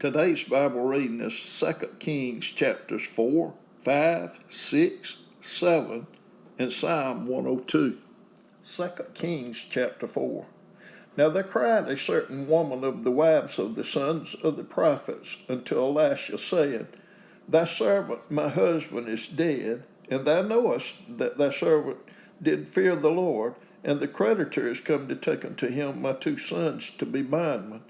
Today's Bible reading is 2 Kings chapters 4, 5, 6, 7, and Psalm 102. 2 Kings chapter 4. Now there cried a certain woman of the wives of the sons of the prophets unto Elisha, saying, Thy servant my husband is dead, and thou knowest that thy servant did fear the Lord, and the creditor is come to take unto him my two sons to be bondmen.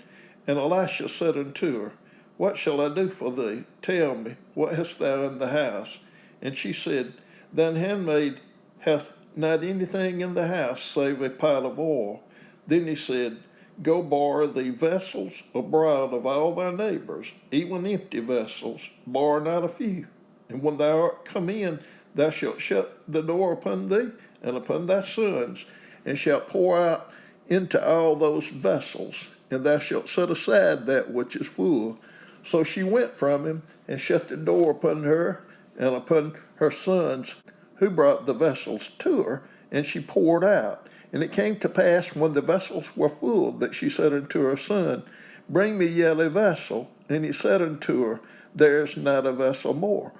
And Elisha said unto her, What shall I do for thee? Tell me, what hast thou in the house? And she said, Thine handmaid hath not anything in the house save a pot of oil. Then he said, Go borrow thee vessels abroad of all thy neighbors, even empty vessels, borrow not a few. And when thou art come in, thou shalt shut the door upon thee and upon thy sons, and shalt pour out into all those vessels, and thou shalt set aside that which is full. So she went from him, and shut the door upon her and upon her sons, who brought the vessels to her, and she poured out. And it came to pass, when the vessels were full, that she said unto her son, Bring me yet a vessel. And he said unto her, There is not a vessel more.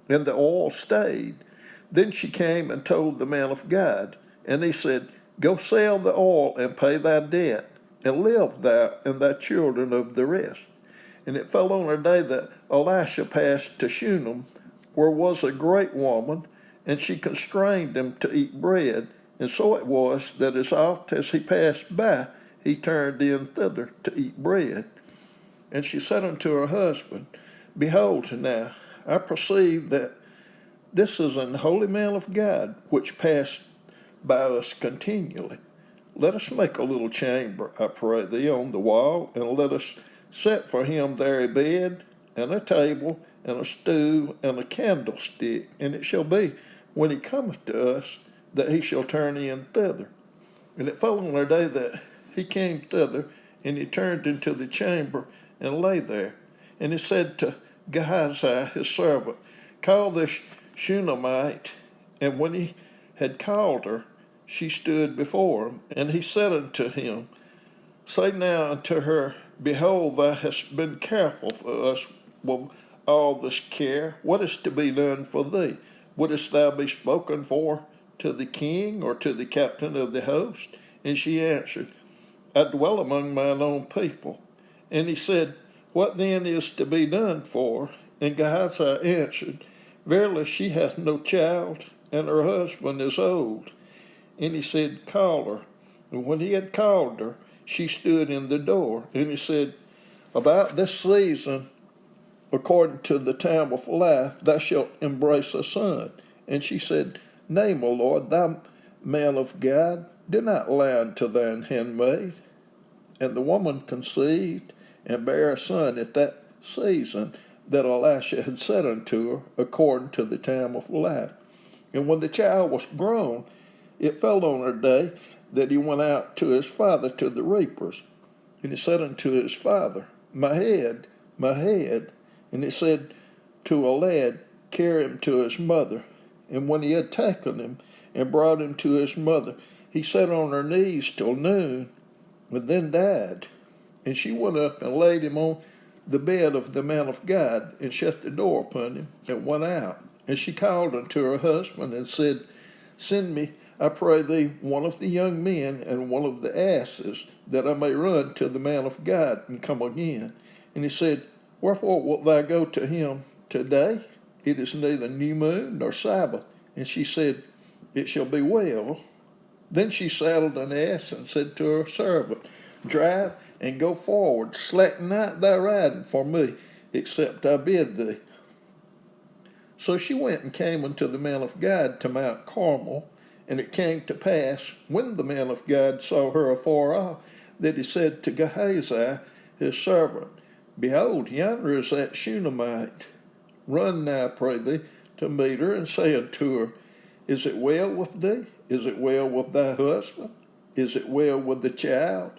And the oil stayed. Then she came and told the man of God, and he said, Go sell the oil and pay thy debt, and live thou and thy children of the rest. And it fell on a day that Elisha passed to Shunem, where was a great woman, and she constrained him to eat bread. And so it was that as oft as he passed by, he turned in thither to eat bread. And she said unto her husband, Behold now, I perceive that this is an holy man of God, which passed by us continually. Let us make a little chamber, I pray thee, on the wall, and let us set for him there a bed, and a table, and a stool, and a candlestick. And it shall be, when he cometh to us, that he shall turn in thither. And it fell on a day that he came thither, and he turned into the chamber, and lay there. And he said to Gehazi his servant, Call this Shunammite. And when he had called her, she stood before him. And he said unto him, Say now unto her, Behold, thou hast been careful for us with all this care. What is to be done for thee? Wouldest thou be spoken for to the king, or to the captain of the host? And she answered, I dwell among mine own people. And he said, What then is to be done for? And Gehazi answered, Verily she hath no child, and her husband is old. And he said, Call her. And when he had called her, she stood in the door. And he said, About this season, according to the time of life, thou shalt embrace a son. And she said, Nay, my Lord, thou man of God, do not lie unto thine handmaid. And the woman conceived and bare a son at that season that Elisha had said unto her, according to the time of life. And when the child was grown, it fell on a day that he went out to his father to the reapers. And he said unto his father, My head, my head. And he said to a lad, Carry him to his mother. And when he had taken him and brought him to his mother, he sat on her knees till noon, and then died. And she went up and laid him on the bed of the man of God, and shut the door upon him, and went out. And she called unto her husband, and said, Send me, I pray thee, one of the young men, and one of the asses, that I may run to the man of God, and come again. And he said, Wherefore wilt thou go to him today? It is neither new moon nor Sabbath. And she said, It shall be well. Then she saddled an ass, and said to her servant, Drive and go forward, slacken not thy riding for me, except I bid thee. So she went and came unto the man of God to Mount Carmel. And it came to pass, when the man of God saw her afar off, that he said to Gehazi his servant, Behold, yonder is that Shunammite. Run now, pray thee, to meet her, and say unto her, Is it well with thee? Is it well with thy husband? Is it well with the child?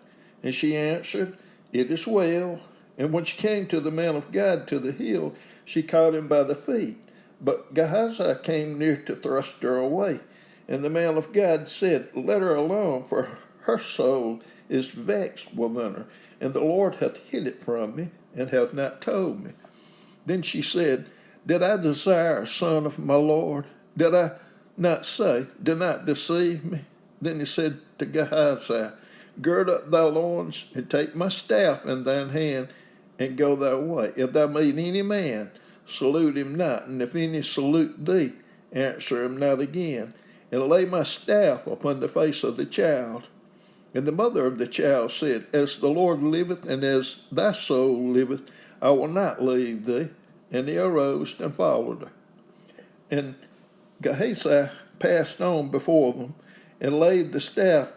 And she answered, It is well. And when she came to the man of God to the hill, she caught him by the feet. But Gehazi came near to thrust her away. And the man of God said, Let her alone, for her soul is vexed within her. and the Lord hath hid it from me, and hath not told me. Then she said, Did I desire a son of my Lord? Did I not say, Do not deceive me? Then he said to Gehazi, Gird up thy loins, and take my staff in thine hand, and go thy way. If thou meet any man, salute him not, and if any salute thee, answer him not again, and lay my staff upon the face of the child. And the mother of the child said, As the Lord liveth, and as thy soul liveth, I will not leave thee. And he arose and followed her. And Gehazi passed on before them, and laid the staff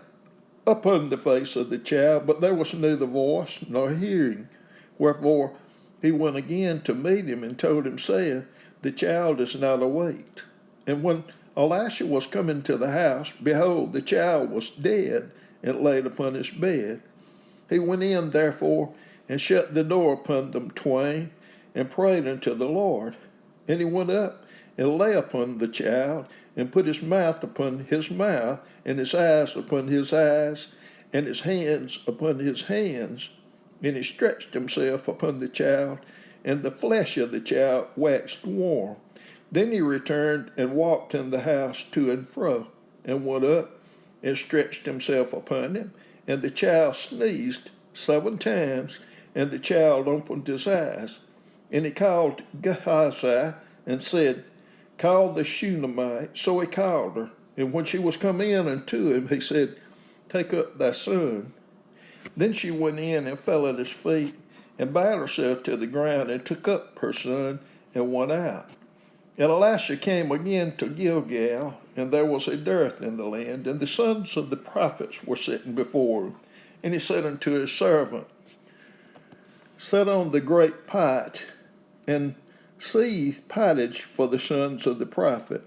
upon the face of the child, but there was neither voice nor hearing. Wherefore he went again to meet him, and told him, saying, The child is not awake. And when Elisha was coming to the house, behold, the child was dead, and laid upon his bed. He went in, therefore, and shut the door upon them twain, and prayed unto the Lord. And he went up, and lay upon the child, and put his mouth upon his mouth, and his eyes upon his eyes, and his hands upon his hands. And he stretched himself upon the child, and the flesh of the child waxed warm. Then he returned and walked in the house to and fro, and went up, and stretched himself upon him, and the child sneezed 7 times, and the child opened his eyes. And he called Gehazi, and said, Call the Shunammite. So he called her, and when she was come in unto him, he said, Take up thy son. Then she went in and fell at his feet, and bowed herself to the ground, and took up her son, and went out. And Elisha came again to Gilgal, and there was a dearth in the land, and the sons of the prophets were sitting before him. And he said unto his servant, Set on the great pot, and seethe pottage for the sons of the prophet.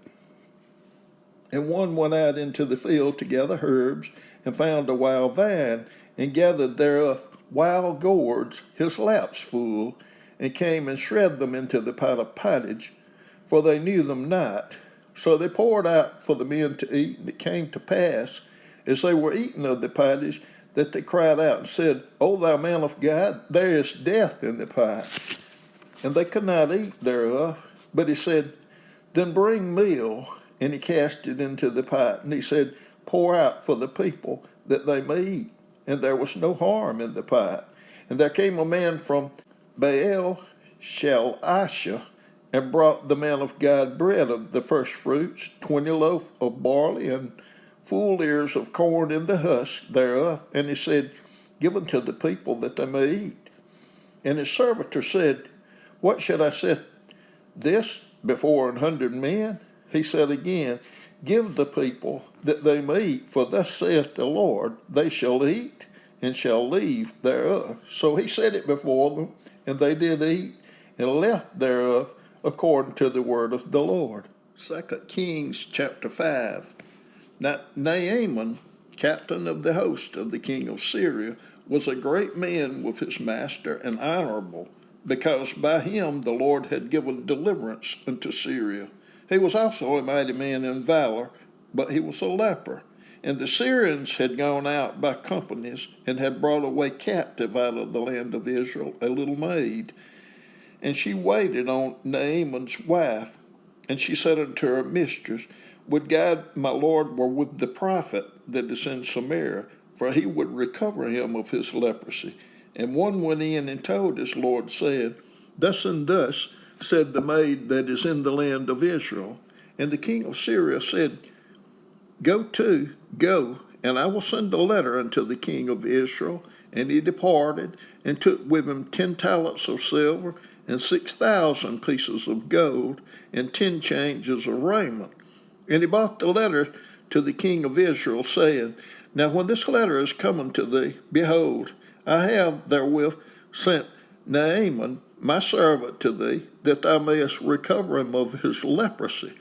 And one went out into the field to gather herbs, and found a wild vine, and gathered thereof wild gourds, his laps full, and came and shred them into the pot of pottage, for they knew them not. So they poured out for the men to eat, and it came to pass, as they were eating of the pottage, that they cried out and said, O thou man of God, there is death in the pot. And they could not eat thereof. But he said, Then bring meal. And he cast it into the pot. And he said, Pour out for the people, that they may eat. And there was no harm in the pot. And there came a man from Baal Shalisha, and brought the man of God bread of the first fruits, 20 loaves of barley, and full ears of corn in the husk thereof. And he said, Give unto the people, that they may eat. And his servitor said, What should I set this before 100 men? He said again, Give the people, that they may eat, for thus saith the Lord, They shall eat, and shall leave thereof. So he set it before them, and they did eat, and left thereof, according to the word of the Lord. 2 Kings chapter 5. Now Naaman, captain of the host of the king of Syria, was a great man with his master, and honorable, because by him the Lord had given deliverance unto Syria. He was also a mighty man in valor, but he was a leper. And the Syrians had gone out by companies, and had brought away captive out of the land of Israel a little maid. And she waited on Naaman's wife, and she said unto her mistress, Would God my Lord were with the prophet that is in Samaria, for he would recover him of his leprosy. And one went in and told his Lord, saying, Thus and thus said the maid that is in the land of Israel. And the king of Syria said, Go, and I will send a letter unto the king of Israel. And he departed, and took with him 10 talents of silver, and 6,000 pieces of gold, and 10 changes of raiment. And he brought the letter to the king of Israel, saying, Now when this letter is come unto thee, behold, I have therewith sent Naaman my servant to thee, that thou mayest recover him of his leprosy.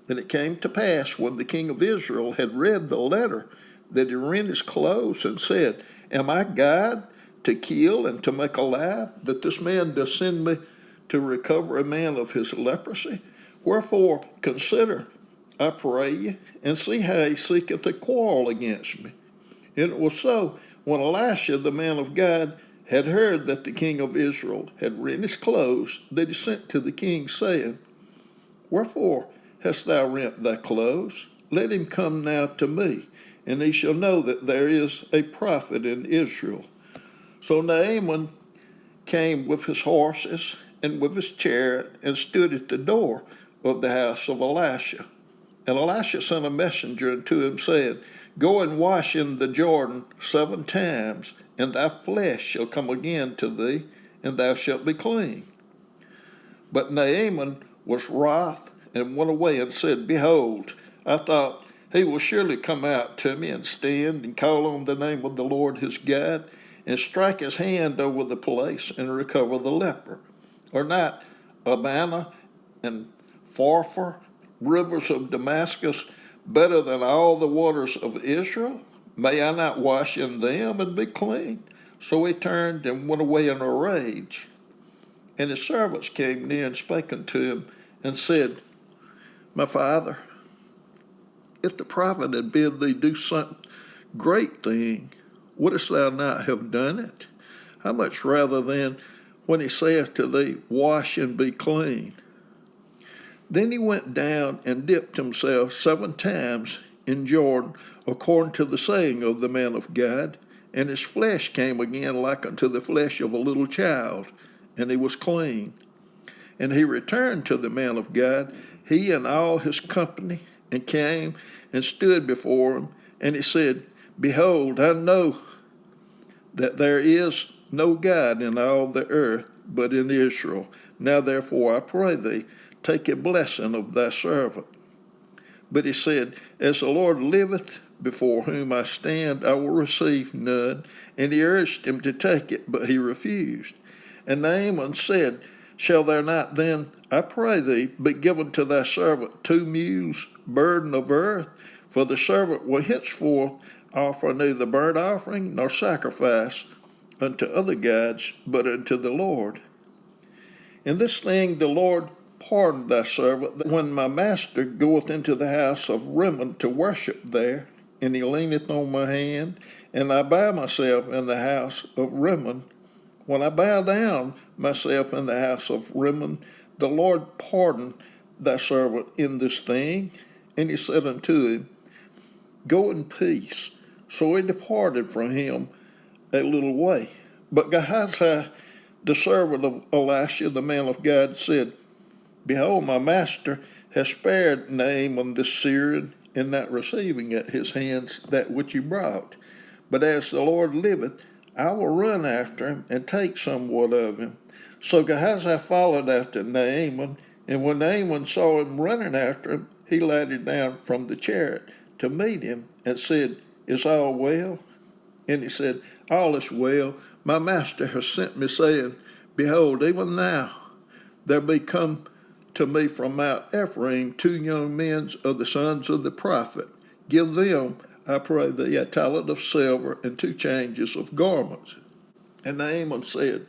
And it came to pass, when the king of Israel had read the letter, that he rent his clothes, and said, Am I God to kill and to make alive, that this man does send me to recover a man of his leprosy? Wherefore consider, I pray you, and see how he seeketh a quarrel against me. And it was so, when Elisha the man of God had heard that the king of Israel had rent his clothes, that he sent to the king, saying, Wherefore hast thou rent thy clothes? Let him come now to me, and he shall know that there is a prophet in Israel. So Naaman came with his horses and with his chariot, and stood at the door of the house of Elisha. And Elisha sent a messenger unto him, saying, Go and wash in the Jordan 7 times, and thy flesh shall come again to thee, and thou shalt be clean. But Naaman was wroth, and went away, and said, Behold, I thought, he will surely come out to me, and stand, and call on the name of the Lord his God, and strike his hand over the place, and recover the leper. Are not Abana and Pharpar, rivers of Damascus, better than all the waters of Israel? May I not wash in them and be clean? So he turned and went away in a rage. And his servants came near and spake unto him, and said, My father, if the prophet had bid thee do some great thing, wouldst thou not have done it? How much rather then, when he saith to thee, Wash and be clean? Then he went down and dipped himself 7 times in Jordan, according to the saying of the man of God, and his flesh came again like unto the flesh of a little child, and he was clean. And he returned to the man of God, he and all his company, and came and stood before him. And he said, Behold, I know that there is no God in all the earth but in Israel. Now therefore I pray thee, take a blessing of thy servant. But he said, As the Lord liveth, before whom I stand, I will receive none. And he urged him to take it, but he refused. And Naaman said, Shall there not then, I pray thee, be given to thy servant 2 mules, burden of earth? For the servant will henceforth offer neither burnt offering nor sacrifice unto other gods, but unto the Lord. In this thing the Lord pardon thy servant, that when my master goeth into the house of Rimmon to worship there, and he leaneth on my hand, and I bow myself in the house of Rimmon, when I bow down myself in the house of Rimmon, the Lord pardon thy servant in this thing. And he said unto him, Go in peace. So he departed from him a little way. But Gehazi, the servant of Elisha, the man of God, said, Behold, my master has spared Naaman the Syrian, in not receiving at his hands that which he brought. But as the Lord liveth, I will run after him, and take somewhat of him. So Gehazi followed after Naaman, and when Naaman saw him running after him, he lighted down from the chariot to meet him, and said, Is all well? And he said, All is well. My master has sent me, saying, Behold, even now there be come to me from Mount Ephraim 2 young men of the sons of the prophet. Give them, I pray thee, a talent of silver and 2 changes of garments. And Naaman said,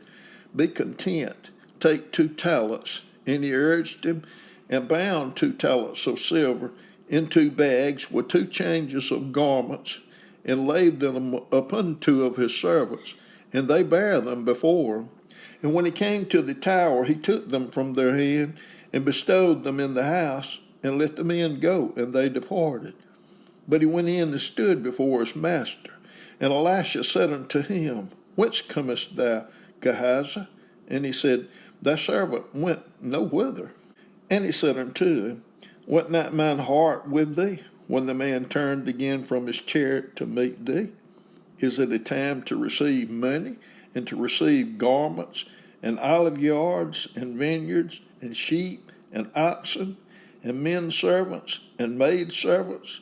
Be content, take 2 talents. And he urged him, and bound 2 talents of silver in 2 bags with 2 changes of garments, and laid them upon 2 of his servants, and they bare them before him. And when he came to the tower, he took them from their hand, and bestowed them in the house, and let the men go, and they departed. But he went in and stood before his master. And Elisha said unto him, Whence comest thou, Gehazi? And he said, Thy servant went no whither. And he said unto him, Went not mine heart with thee, when the man turned again from his chariot to meet thee? Is it a time to receive money, and to receive garments, and olive yards, and vineyards, and sheep, and oxen, and men servants, and maid servants?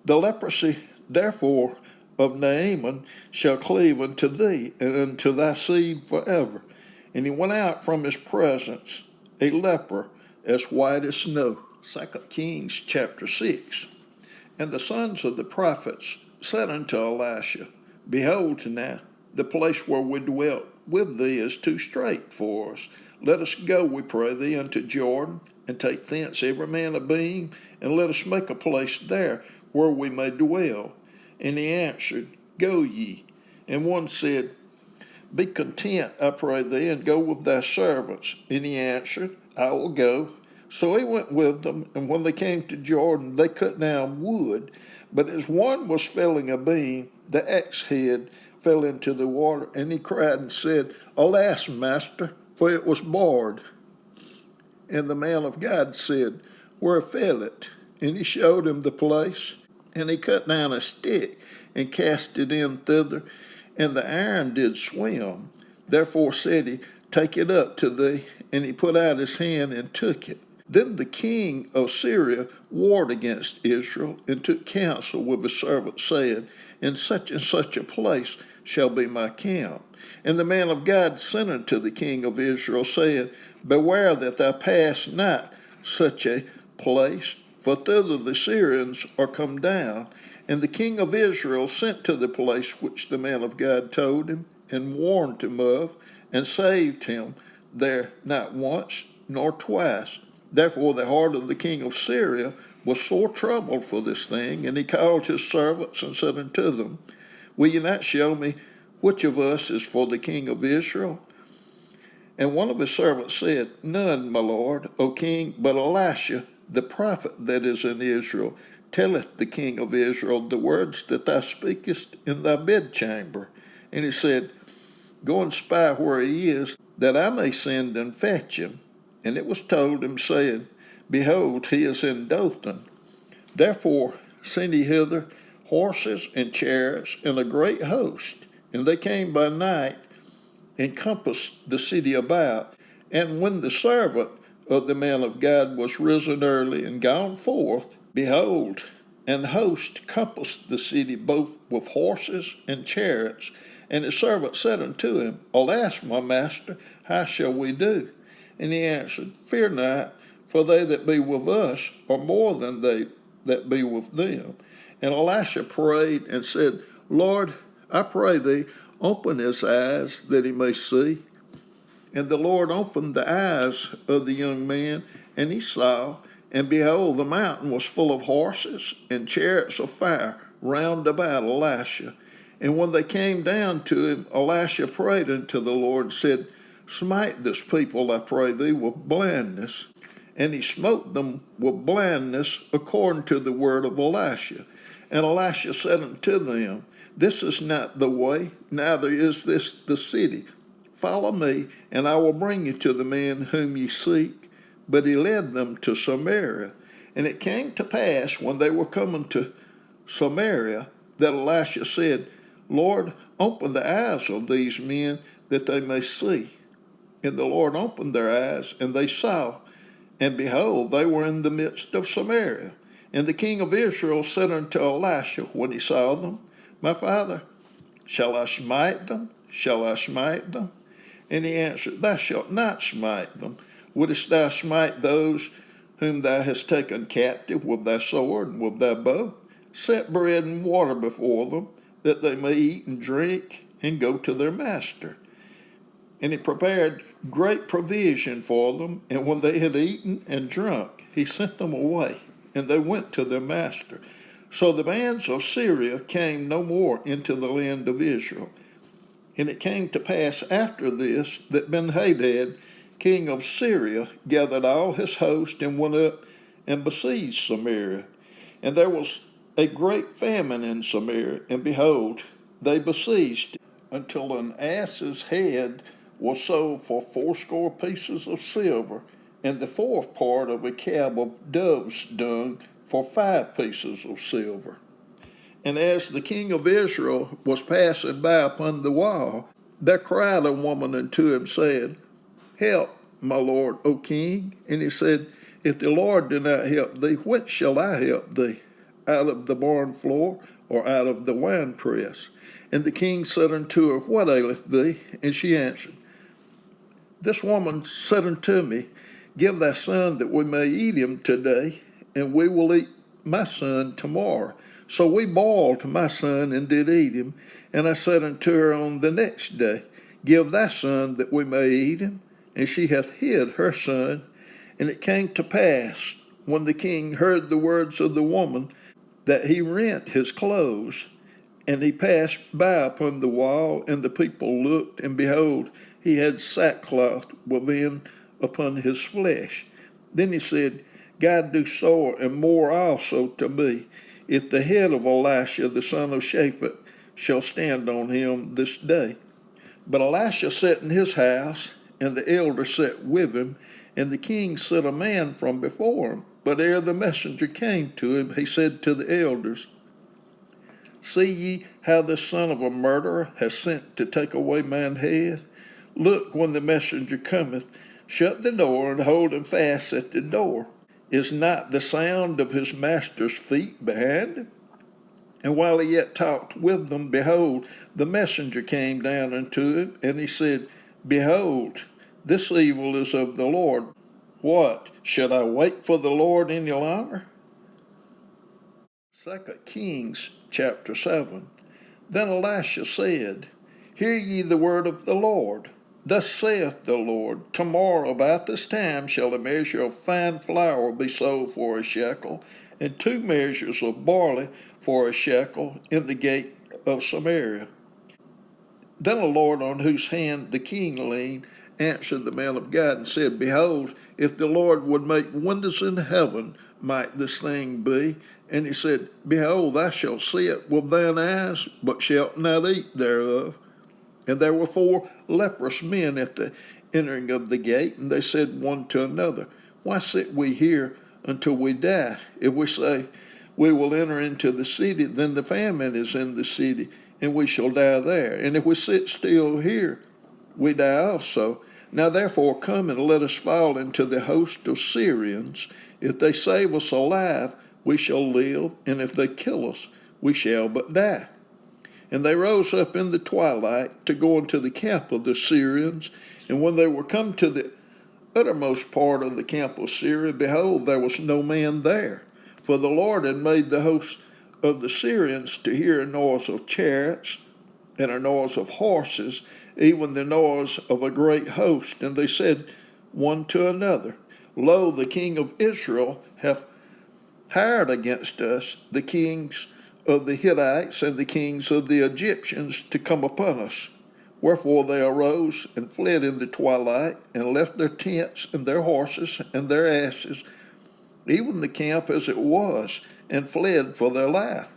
The leprosy, therefore, of Naaman shall cleave unto thee, and unto thy seed forever. And he went out from his presence, a leper, as white as snow. 2 Kings chapter 6. And the sons of the prophets said unto Elisha, Behold now, the place where we dwelt with thee is too strait for us. Let us go, we pray thee, unto Jordan, and take thence every man a beam, and let us make a place there where we may dwell. And he answered, Go ye. And one said, Be content, I pray thee, and go with thy servants. And he answered, I will go. So he went with them, and when they came to Jordan, they cut down wood. But as one was felling a beam, the axe head fell into the water, and he cried and said, Alas, master, for it was bored. And the man of God said, Where fell it? And he showed him the place. And he cut down a stick and cast it in thither, and the iron did swim. Therefore said he, Take it up to thee. And he put out his hand and took it. Then the king of Syria warred against Israel, and took counsel with his servants, saying, In such and such a place shall be my camp. And the man of God sent unto the king of Israel, saying, Beware that thou pass not such a place, for thither the Syrians are come down. And the king of Israel sent to the place which the man of God told him, and warned him of, and saved him there not once nor twice. Therefore the heart of the king of Syria was sore troubled for this thing, and he called his servants and said unto them, Will ye not show me which of us is for the king of Israel? And one of his servants said, None, my lord, O king, but Elisha, the prophet that is in Israel, telleth the king of Israel the words that thou speakest in thy bedchamber. And he said, Go and spy where he is, that I may send and fetch him. And it was told him, saying, Behold, he is in Dothan. Therefore send ye hither horses and chariots and a great host. And they came by night, and compassed the city about. And when the servant of the man of God was risen early and gone forth, behold, an host compassed the city both with horses and chariots. And his servant said unto him, Alas, my master, how shall we do? And he answered, Fear not, for they that be with us are more than they that be with them. And Elisha prayed and said, Lord, I pray thee, open his eyes that he may see. And the Lord opened the eyes of the young man, and he saw, and behold, the mountain was full of horses and chariots of fire round about Elisha. And when they came down to him, Elisha prayed unto the Lord, and said, Smite this people, I pray thee, with blindness. And he smote them with blindness according to the word of Elisha. And Elisha said unto them, This is not the way, neither is this the city. Follow me, and I will bring you to the man whom ye seek. But he led them to Samaria. And it came to pass, when they were coming to Samaria, that Elisha said, Lord, open the eyes of these men, that they may see. And the Lord opened their eyes, and they saw, and behold, they were in the midst of Samaria. And the king of Israel said unto Elisha when he saw them, My father, shall I smite them? Shall I smite them? And he answered, Thou shalt not smite them. Wouldest thou smite those whom thou hast taken captive with thy sword and with thy bow? Set bread and water before them, that they may eat and drink, and go to their master. And he prepared great provision for them, and when they had eaten and drunk, he sent them away, and they went to their master. So the bands of Syria came no more into the land of Israel. And it came to pass after this, that Benhadad, king of Syria, gathered all his host, and went up and besieged Samaria. And there was a great famine in Samaria, and behold, they besieged it, until an ass's head was sold for 80 pieces of silver, and the fourth part of a cab of dove's dung for 5 pieces of silver. And as the king of Israel was passing by upon the wall, there cried a woman unto him, saying, Help, my lord, O king. And he said, If the Lord do not help thee, whence shall I help thee? Out of the barn floor, or out of the winepress? And the king said unto her, What aileth thee? And she answered, This woman said unto me, Give thy son that we may eat him today, and we will eat my son tomorrow. So we boiled my son and did eat him. And I said unto her on the next day, Give thy son that we may eat him. And she hath hid her son. And it came to pass, when the king heard the words of the woman, that he rent his clothes, And he passed by upon the wall, and the people looked, and behold, he had sackcloth within upon his flesh. Then he said, God do sore and more also to me, if the head of Elisha the son of Shaphat shall stand on him this day. But Elisha sat in his house, and the elder sat with him, and the king sent a man from before him. But ere the messenger came to him, he said to the elders, See ye how the son of a murderer has sent to take away mine head? Look, when the messenger cometh, shut the door and hold him fast at the door. Is not the sound of his master's feet behind him? And while he yet talked with them, behold, the messenger came down unto him, and he said, Behold, this evil is of the Lord. What, should I wait for the Lord any longer? 2 Kings chapter 7. Then Elisha said, Hear ye the word of the Lord. Thus saith the Lord, Tomorrow about this time shall a measure of fine flour be sold for a shekel, and 2 measures of barley for a shekel in the gate of Samaria. Then the Lord, on whose hand the king leaned, answered the man of God and said, Behold, if the Lord would make windows in heaven, might this thing be? And he said, Behold, thou shalt see it with thine eyes, but shalt not eat thereof. And there were 4 leprous men at the entering of the gate, and they said one to another, Why sit we here until we die? If we say, We will enter into the city, then the famine is in the city, and we shall die there. And if we sit still here, we die also. Now therefore come and let us fall into the host of Syrians. If they save us alive, we shall live, and if they kill us, we shall but die. And they rose up in the twilight to go into the camp of the Syrians. And when they were come to the uttermost part of the camp of Syria, behold, there was no man there. For the Lord had made the host of the Syrians to hear a noise of chariots and a noise of horses, even the noise of a great host. And they said one to another, Lo, the king of Israel hath hired against us the kings of the Hittites and the kings of the Egyptians to come upon us. Wherefore they arose and fled in the twilight, and left their tents and their horses and their asses, even the camp as it was, and fled for their life.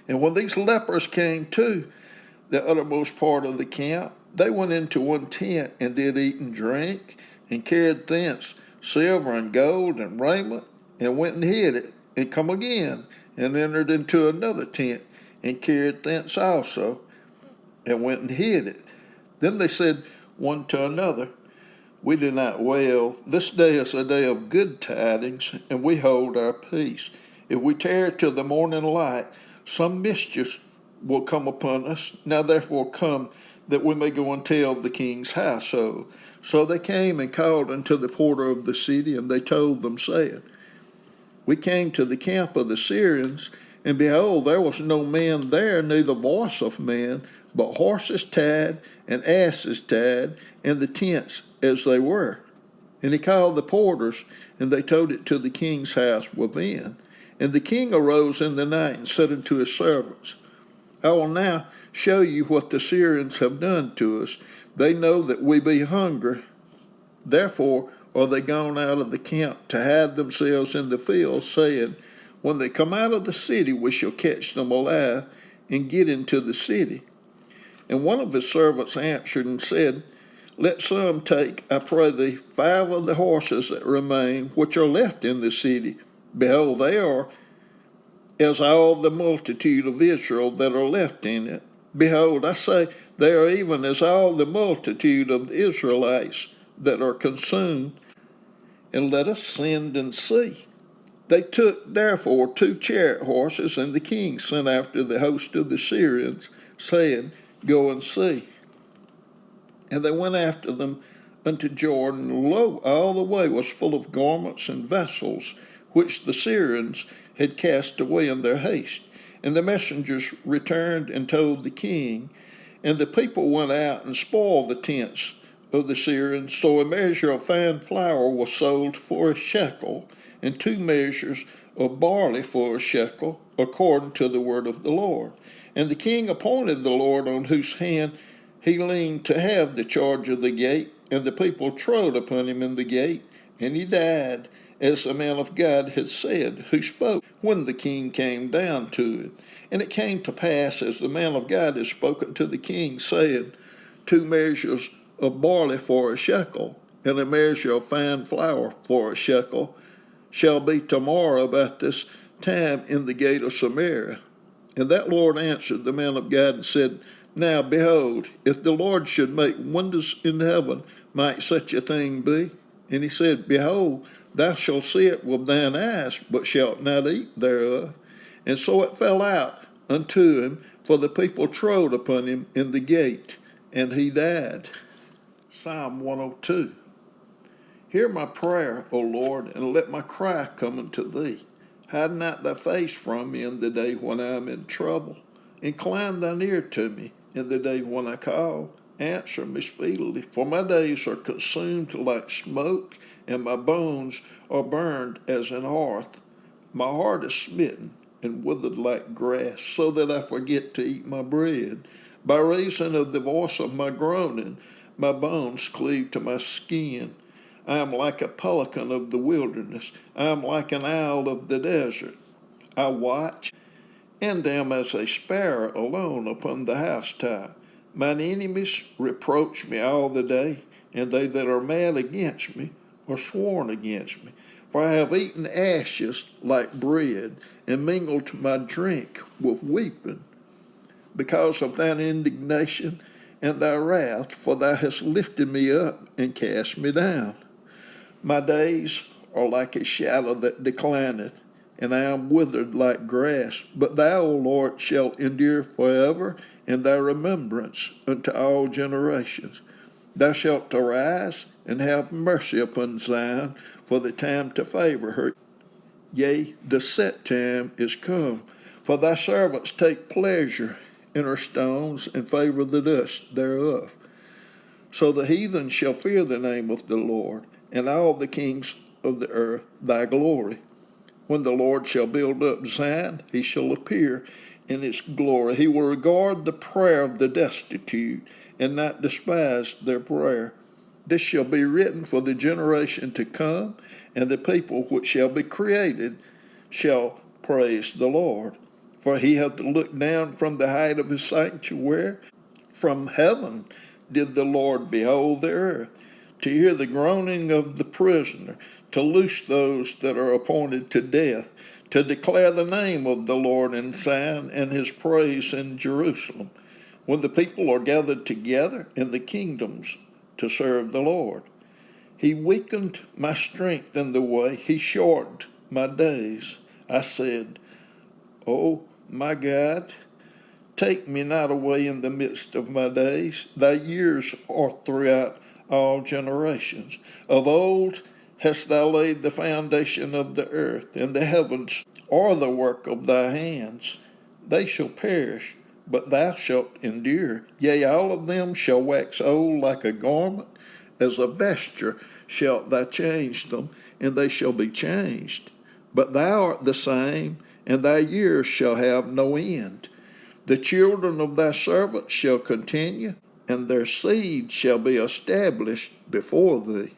And when these lepers came to the uttermost part of the camp, they went into one tent, and did eat and drink, and carried thence silver and gold and raiment, and went and hid it, and come again, and entered into another tent, and carried thence also, and went and hid it. Then they said one to another, We do not wail. This day is a day of good tidings, and we hold our peace. If we tarry till the morning light, some mischief will come upon us. Now therefore come, that we may go and tell the king's household. So they came and called unto the porter of the city, and they told them, saying, We came to the camp of the Syrians, and behold, there was no man there, neither voice of man, but horses tied, and asses tied, and the tents as they were. And he called the porters, and they told it to the king's house within. And the king arose in the night, and said unto his servants, I will now show you what the Syrians have done to us. They know that we be hungry. Therefore are they gone out of the camp to hide themselves in the field, saying, When they come out of the city, we shall catch them alive, and get into the city. And one of his servants answered and said, Let some take, I pray thee, 5 of the horses that remain, which are left in the city. Behold, they are as all the multitude of Israel that are left in it. Behold, I say, they are even as all the multitude of the Israelites that are consumed. And let us send and see. They took therefore 2 chariot horses, and the king sent after the host of the Syrians, saying, Go and see. And they went after them unto Jordan, and lo, all the way was full of garments and vessels, which the Syrians had cast away in their haste. And the messengers returned and told the king, and the people went out and spoiled the tents of the Syrians. So a measure of fine flour was sold for a shekel, and 2 measures of barley for a shekel, according to the word of the Lord. And the king appointed the Lord on whose hand he leaned to have the charge of the gate, and the people trode upon him in the gate, and he died, as the man of God had said, who spoke when the king came down to him. And it came to pass, as the man of God had spoken to the king, saying, 2 measures of barley for a shekel, and a measure of fine flour for a shekel, shall be tomorrow about this time in the gate of Samaria. And that Lord answered the man of God and said, Now behold, if the Lord should make wonders in heaven, might such a thing be? And he said, Behold, thou shalt see it with thine eyes, but shalt not eat thereof. And so it fell out unto him, for the people trode upon him in the gate, and he died. Psalm 102. Hear my prayer, O Lord, and let my cry come unto thee. Hide not thy face from me in the day when I am in trouble. Incline thine ear to me in the day when I call. Answer me speedily, for my days are consumed like smoke, and my bones are burned as an hearth. My heart is smitten and withered like grass, so that I forget to eat my bread. By reason of the voice of my groaning, my bones cleave to my skin. I am like a pelican of the wilderness. I am like an owl of the desert. I watch and am as a sparrow alone upon the housetop. Mine enemies reproach me all the day, and they that are mad against me are sworn against me. For I have eaten ashes like bread, and mingled my drink with weeping, because of thine indignation and thy wrath, for thou hast lifted me up and cast me down. My days are like a shadow that declineth, and I am withered like grass. But thou, O Lord, shalt endure forever, and thy remembrance unto all generations. Thou shalt arise and have mercy upon Zion, for the time to favor her. Yea, the set time is come. For thy servants take pleasure in her stones, and favor the dust thereof. So the heathen shall fear the name of the Lord, and all the kings of the earth thy glory. When the Lord shall build up Zion, he shall appear in its glory. He will regard the prayer of the destitute, and not despise their prayer. This shall be written for the generation to come, and the people which shall be created shall praise the Lord. For he hath looked down from the height of his sanctuary. From heaven did the Lord behold the earth, to hear the groaning of the prisoner, to loose those that are appointed to death, to declare the name of the Lord in Zion, and his praise in Jerusalem, when the people are gathered together in the kingdoms to serve the Lord. He weakened my strength in the way, he shortened my days. I said, O my God, take me not away in the midst of my days. Thy years are throughout all generations. Of old hast thou laid the foundation of the earth, and the heavens are the work of thy hands. They shall perish, but thou shalt endure. Yea, all of them shall wax old like a garment. As a vesture shalt thou change them, and they shall be changed. But thou art the same, and thy years shall have no end. The children of thy servants shall continue, and their seed shall be established before thee.